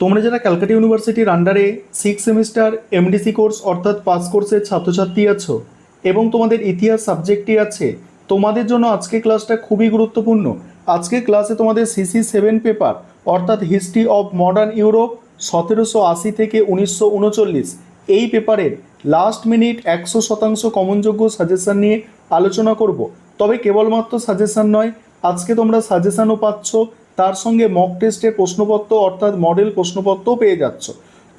তোমরা যারা ক্যালকাটা ইউনিভার্সিটির আন্ডারে 6 সেমিস্টার এমডিসি কোর্স অর্থাৎ পাস কোর্সের ছাত্রছাত্রী আছো এবং তোমাদের ইতিহাস সাবজেক্টটি আছে, তোমাদের জন্য আজকে ক্লাসটা খুবই গুরুত্বপূর্ণ। আজকে ক্লাসে তোমাদের CC7 পেপার অর্থাৎ হিস্ট্রি অফ মডার্ন ইউরোপ 1780 থেকে 1939 এই পেপারের লাস্ট মিনিট 100% কমনযোগ্য সাজেশন নিয়ে আলোচনা করব। তবে কেবলমাত্র সাজেশন নয়, আজকে তোমরা সাজেশনও পাচ্ছ, তার সঙ্গে মক টেস্টের প্রশ্নপত্র অর্থাৎ মডেল প্রশ্নপত্রও পেয়ে যাচ্ছ।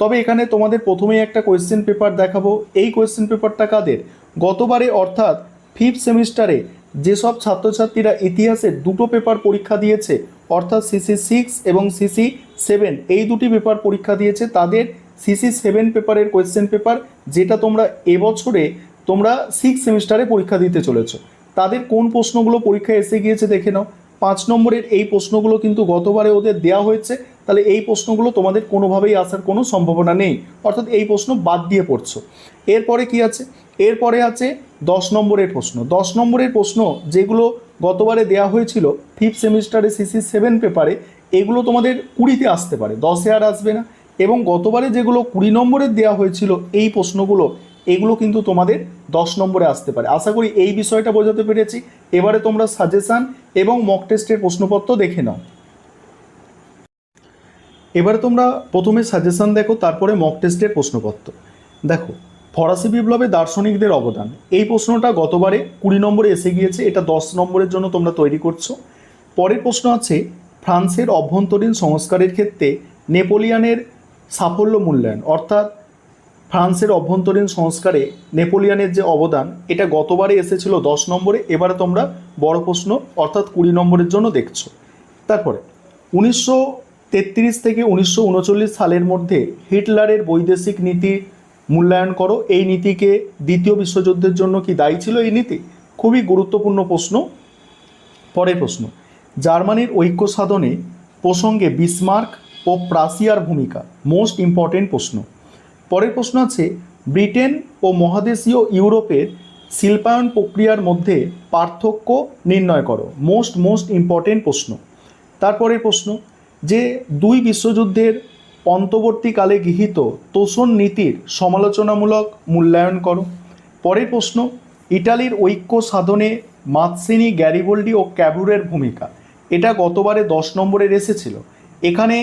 তবে এখানে তোমাদের প্রথমেই একটা কোয়েশ্চেন পেপার দেখাবো। এই কোয়েশ্চেন পেপারটা কাদের? গতবারে অর্থাৎ 5th সেমিস্টারে যেসব ছাত্রছাত্রীরা ইতিহাসের দুটো পেপার পরীক্ষা দিয়েছে অর্থাৎ CC6 এবং CC7 এই দুটি পেপার পরীক্ষা দিয়েছে, তাদের CC7 পেপারের কোয়েশ্চেন পেপার যেটা তোমরা এবছরে তোমরা 6th সেমিস্টারে পরীক্ষা দিতে চলেছ, তাদের কোন প্রশ্নগুলো পরীক্ষায় এসে গিয়েছে দেখে নাও। 5 নম্বরের এই প্রশ্নগুলো কিন্তু গতবারে ওদের দেওয়া হয়েছে, তাহলে এই প্রশ্নগুলো তোমাদের কোনোভাবেই আসার কোনো সম্ভাবনা নেই, অর্থাৎ এই প্রশ্ন বাদ দিয়ে পড়ছো। এরপরে কি আছে? এরপরে আছে 10 নম্বরের প্রশ্ন। 10 নম্বরের প্রশ্ন যেগুলো গতবারে দেওয়া হয়েছিল 5th সেমিস্টারে CC7 পেপারে, এগুলো তোমাদের 20তে আসতে পারে, 10এ আর আসবে না। এবং গতবারে যেগুলো 20 নম্বরের দেওয়া হয়েছিল এই প্রশ্নগুলো, এগুলো কিন্তু তোমাদের 10 নম্বরে আসতে পারে। আশা করি এই বিষয়টা বোঝাতে পেরেছি। এবারে তোমরা সাজেশান এবং মক টেস্টের প্রশ্নপত্র দেখে নাও। এবারে তোমরা প্রথমে সাজেশান দেখো, তারপরে মক টেস্টের প্রশ্নপত্র দেখো। ফরাসি বিপ্লবে দার্শনিকদের অবদান, এই প্রশ্নটা গতবারে 20 নম্বরে এসে গিয়েছে, এটা 10 নম্বরের জন্য তোমরা তৈরি করছো। পরের প্রশ্ন আছে ফ্রান্সের অভ্যন্তরীণ সংস্কারের ক্ষেত্রে নেপোলিয়নের সাফল্য মূল্যায়ন, অর্থাৎ ফ্রান্সের অভ্যন্তরীণ সংস্কারে নেপোলিয়নের যে অবদান, এটা গতবারে এসেছিল 10 নম্বরে, এবারে তোমরা বড় প্রশ্ন অর্থাৎ 20 নম্বরের জন্য দেখছো। তারপরে 1933 থেকে 1939 সালের মধ্যে হিটলারের বৈদেশিক নীতি মূল্যায়ন করো। এই নীতিকে দ্বিতীয় বিশ্বযুদ্ধের জন্য কি দায়ী ছিল এই নীতি? খুবই গুরুত্বপূর্ণ প্রশ্ন। পরের প্রশ্ন জার্মানির ঐক্য সাধনে প্রসঙ্গে বিসমার্ক ও প্রাসিয়ার ভূমিকা, মোস্ট ইম্পর্টেন্ট প্রশ্ন। পরের প্রশ্ন আছে ব্রিটেন ও মহাদেশীয় ইউরোপের শিল্পায়ন প্রক্রিয়ার মধ্যে পার্থক্য নির্ণয় করো, মোস্ট ইম্পর্টেন্ট প্রশ্ন। তারপরের প্রশ্ন যে দুই বিশ্বযুদ্ধের অন্তর্বর্তীকালে গৃহীত তোষণ নীতির সমালোচনামূলক মূল্যায়ন করো। পরের প্রশ্ন ইটালির ঐক্য সাধনে মাৎসিনি, গ্যারিবল্ডি ও ক্যাবুরের ভূমিকা, এটা গতবারে 10 নম্বরের এসেছিল, এখানে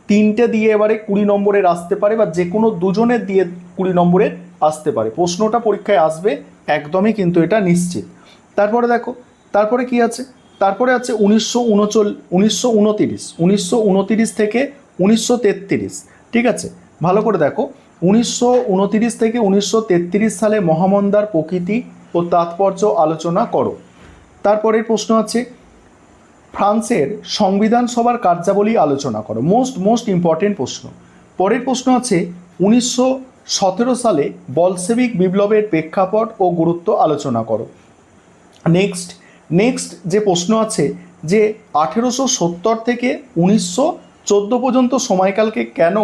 3টে দিয়ে এবারে 20 নম্বরের আসতে পারে, বা যে কোনো দুজনের দিয়ে 20 নম্বরের আসতে পারে। প্রশ্নটা পরীক্ষায় আসবে একদমই, কিন্তু এটা নিশ্চিত। তারপরে দেখো, তারপরে কি আছে? তারপরে আছে 1929 থেকে 1933, ঠিক আছে, ভালো করে দেখো। 1929 থেকে 1933 সালে মহামন্দার প্রকৃতি ও তাৎপর্য আলোচনা করো। তারপরের প্রশ্ন আছে ফ্রান্সের সংবিধান সভার কার্যাবলী আলোচনা করো, মোস্ট ইম্পর্টেন্ট প্রশ্ন। পরের প্রশ্ন আছে 1917 সালে বলশেভিক বিপ্লবের প্রেক্ষাপট ও গুরুত্ব আলোচনা করো। নেক্সট যে প্রশ্ন আছে যে 1870 থেকে 1914 পর্যন্ত সময়কালকে কেন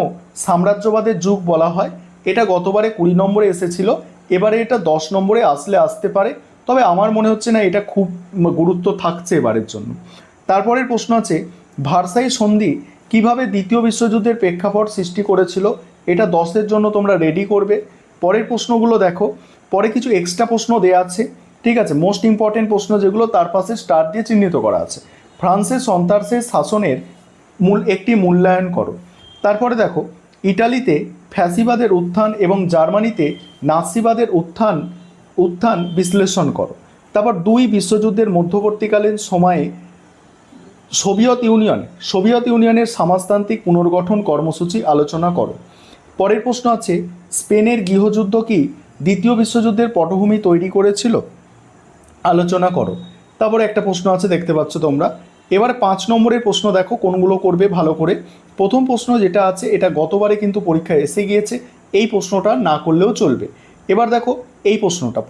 সাম্রাজ্যবাদের যুগ বলা হয়, এটা গতবারে 20 নম্বরে এসেছিল, এবারে এটা 10 নম্বরে আসতে পারে, তবে আমার মনে হচ্ছে না এটা খুব গুরুত্ব থাকছে এবারের জন্য। তারপরের প্রশ্ন আছে ভার্সাই সন্ধি কিভাবে দ্বিতীয় বিশ্বযুদ্ধের প্রেক্ষাপট সৃষ্টি করেছিল, এটা 10-এর জন্য তোমরা রেডি করবে। পরের প্রশ্নগুলো দেখো, পরে কিছু এক্সট্রা প্রশ্ন দেওয়া আছে, ঠিক আছে, মোস্ট ইম্পর্টেন্ট প্রশ্ন যেগুলো তার পাশে স্টার দিয়ে চিহ্নিত করা আছে। ফ্রান্সের সন্ত্রাসের শাসনের একটি মূল্যায়ন করো। তারপরে দেখো ইটালিতে ফ্যাসিবাদের উত্থান এবং জার্মানিতে নাৎসিবাদের উত্থান বিশ্লেষণ করো। তারপর দুই বিশ্বযুদ্ধের মধ্যবর্তীকালীন সময়ে সোভিয়েত ইউনিয়নের সমাজতান্ত্রিক পুনর্গঠন কর্মসূচি আলোচনা করো। পরের প্রশ্ন আছে স্পেনের গৃহযুদ্ধ কি দ্বিতীয় বিশ্বযুদ্ধের পটভূমি তৈরি করেছিল, আলোচনা করো। তারপরে একটা প্রশ্ন আছে দেখতে পাচ্ছ তোমরা। এবার 5 নম্বরের প্রশ্ন দেখো কোনগুলো করবে ভালো করে। প্রথম প্রশ্ন যেটা আছে এটা গতবারে কিন্তু পরীক্ষায় এসে গিয়েছে, এই প্রশ্নটা না করলেও চলবে। এবার দেখো এই প্রশ্নটা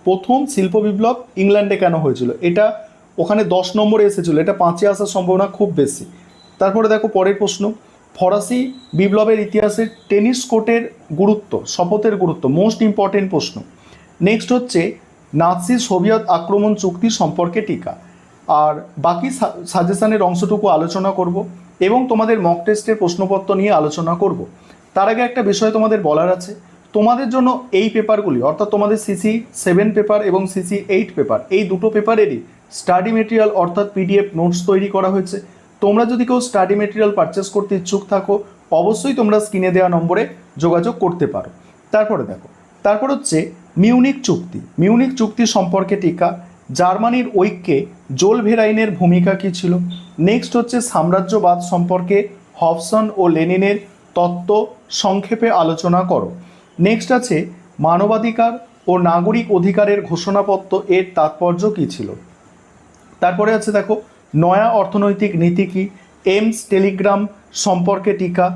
প্রথম শিল্প বিপ্লব ইংল্যান্ডে কেন হয়েছিল, এটা ওখানে 10 নম্বরে এসেছিল, এটা 5-এ আসার সম্ভাবনা খুব বেশি। তারপরে দেখো পরের প্রশ্ন ফরাসি বিপ্লবের ইতিহাসে টেনিস কোর্টের গুরুত্ব, শপথের গুরুত্ব, মোস্ট ইম্পর্টেন্ট প্রশ্ন। নেক্সট হচ্ছে নাৎসি সোভিয়েত আক্রমণ চুক্তি সম্পর্কে টিকা, আর বাকি সাজেশনের অংশটুকু আলোচনা করব। এবং তোমাদের মক টেস্টের প্রশ্নপত্র নিয়ে আলোচনা করব। তার আগে একটা বিষয় তোমাদের বলার আছে, তোমাদের জন্য এই পেপারগুলি অর্থাৎ তোমাদের সিসি 7 পেপার এবং সিসি 8 পেপার এই দুটো পেপারেরই স্টাডি মেটেরিয়াল অর্থাৎ পিডিএফ নোটস তৈরি করা হয়েছে। তোমরা যদি কেউ স্টাডি মেটেরিয়াল পারচেস করতে ইচ্ছুক থাকো অবশ্যই তোমরা স্ক্রিনে দেওয়া নম্বরে যোগাযোগ করতে পারো। তারপরে দেখো, তারপর হচ্ছে মিউনিক চুক্তি। মিউনিক চুক্তি সম্পর্কে টিকা, জার্মানির ঐক্যে জোল ভেরাইনের ভূমিকা কী ছিল। নেক্সট হচ্ছে সাম্রাজ্যবাদ সম্পর্কে হবসন ও লেনিনের তত্ত্ব সংক্ষেপে আলোচনা করো। নেক্সট আছে মানবাধিকার ও নাগরিক অধিকারের ঘোষণাপত্র এর তাৎপর্য কী ছিল। তারপরে আছে দেখো নয়া অর্থনৈতিক নীতি কি, এমস টেলিগ্রাম সম্পর্কে টিকা।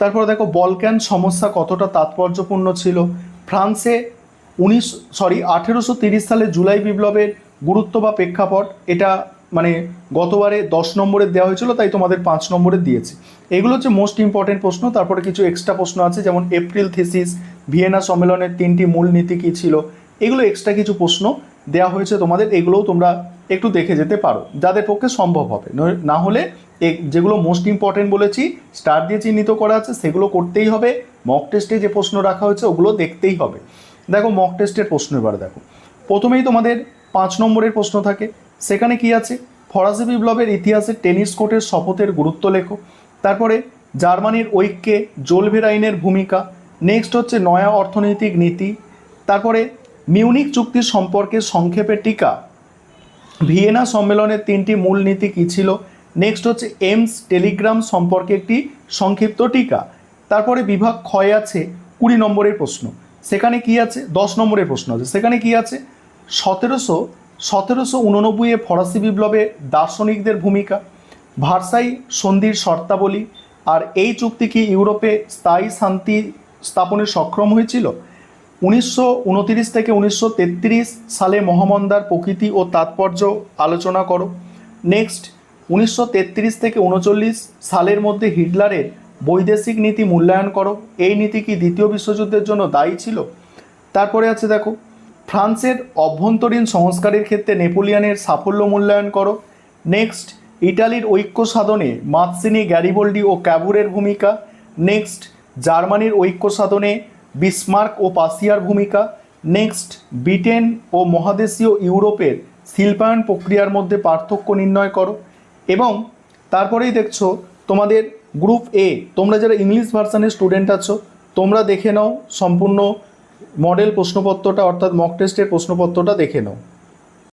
তারপরে দেখো বলক্যান সমস্যা কতটা তাৎপর্যপূর্ণ ছিল। ফ্রান্সে 1830 সালে জুলাই বিপ্লবের গুরুত্ব বা প্রেক্ষাপট, এটা মানে গতবারে 10 নম্বরের দেওয়া হয়েছিল, তাই তোমাদের 5 নম্বরের দিয়েছি। এগুলো হচ্ছে মোস্ট ইম্পর্টেন্ট প্রশ্ন। তারপরে কিছু এক্সট্রা প্রশ্ন আছে, যেমন এপ্রিল থিসিস, ভিয়েনা সম্মেলনের 3টি মূলনীতি কী ছিল, এগুলো এক্সট্রা কিছু প্রশ্ন দেওয়া হয়েছে তোমাদের। এগুলোও তোমরা একটু দেখে যেতে পারো যাদের পক্ষে সম্ভব হবে। না হলে যেগুলো মোস্ট ইম্পর্টেন্ট বলেছি স্টার দিয়ে চিহ্নিত করা আছে সেগুলো করতেই হবে। মক টেস্টে যে প্রশ্ন রাখা হয়েছে ওগুলো দেখতেই হবে। দেখো মক টেস্টের প্রশ্ন এবার দেখো, প্রথমেই তোমাদের 5 নম্বরের প্রশ্ন থাকে। সেখানে কি আছে, ফরাসি বিপ্লবের ইতিহাসে টেনিস কোর্টের শপথের গুরুত্ব লেখো। তারপরে জার্মানির ঐক্যে জোলভের আইনের ভূমিকা। নেক্সট হচ্ছে নয়া অর্থনৈতিক নীতি। তারপরে মিউনিক চুক্তি সম্পর্কে সংক্ষেপে টিকা, ভিয়েনা সম্মেলনের 3টি মূলনীতি কী ছিল। নেক্সট হচ্ছে এমস টেলিগ্রাম সম্পর্কে একটি সংক্ষিপ্ত টিকা। তারপরে বিভাগ ক্ষয় আছে 20 নম্বরের প্রশ্ন। সেখানে কি আছে, 10 নম্বরের প্রশ্ন আছে, সেখানে কি আছে 1789 ফরাসি বিপ্লবে দার্শনিকদের ভূমিকা, ভার্সাই সন্ধির শর্তাবলী, আর এই চুক্তি কি ইউরোপে স্থায়ী শান্তি স্থাপনে সক্ষম হয়েছিল। 1929 থেকে 1933 সালে মহামন্দার প্রকৃতি ও তাৎপর্য আলোচনা করো। নেক্সট 1933 থেকে 1939 সালের মধ্যে হিটলারের বৈদেশিক নীতি মূল্যায়ন করো। এই নীতি কি দ্বিতীয় বিশ্বযুদ্ধের জন্য দায়ী ছিল। তারপরে আছে দেখো ফ্রান্সের অভ্যন্তরীণ সংস্কারের ক্ষেত্রে নেপোলিয়নের সাফল্য মূল্যায়ন করো। নেক্সট ইটালির ঐক্য সাধনে মাৎসিনি, গ্যারিবল্ডি ও ক্যাভুরের ভূমিকা। নেক্সট জার্মানির ঐক্য সাধনে বিসমার্ক ও পাসিয়ার ভূমিকা। নেক্সট ব্রিটেন ও মহাদেশীয় ইউরোপের শিল্পায়ন প্রক্রিয়ার মধ্যে পার্থক্য নির্ণয় করো। এবং তারপরেই দেখছো তোমাদের গ্রুপ এ, তোমরা যারা ইংলিশ ভার্সানের স্টুডেন্ট আছো তোমরা দেখে নাও সম্পূর্ণ মডেল প্রশ্নপত্রটা অর্থাৎ মক টেস্টের প্রশ্নপত্রটা দেখে নাও।